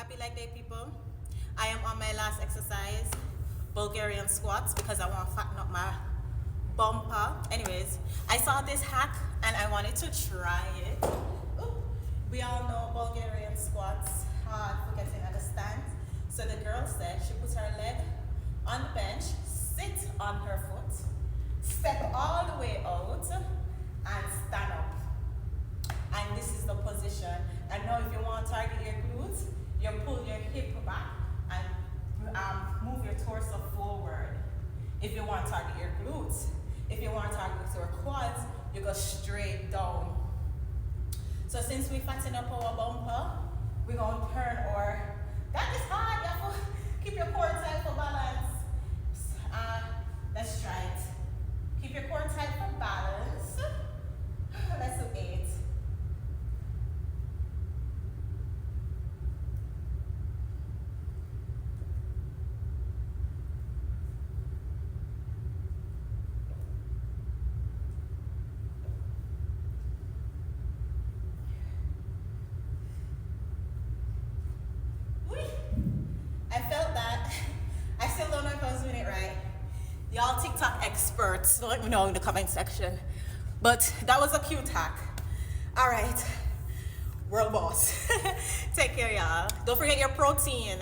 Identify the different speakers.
Speaker 1: Happy leg day, people. I am on my last exercise, Bulgarian squats, because I want to fatten up my bumper. Anyways, I saw this hack and I wanted to try it. Ooh. We all know Bulgarian squats, hard for getting at the stand. So the girl said she puts her leg on the bench, sit on her foot, step all the way out, and stand up. And this is the position. And now if you want to target your glutes, you pull your hip back and move your torso forward. If you want to target your glutes, if you want to target your quads, you go straight down. So since we fatten up our bumper, we're going to turn our, that is hard, you have to keep your core tight for balance. Let's try it. Keep your core tight for balance. Let's do 8. I felt that. I still don't know if I was doing it right. Y'all TikTok experts, let me know in the comment section. But that was a cute hack. All right, world boss. Take care, y'all. Don't forget your protein.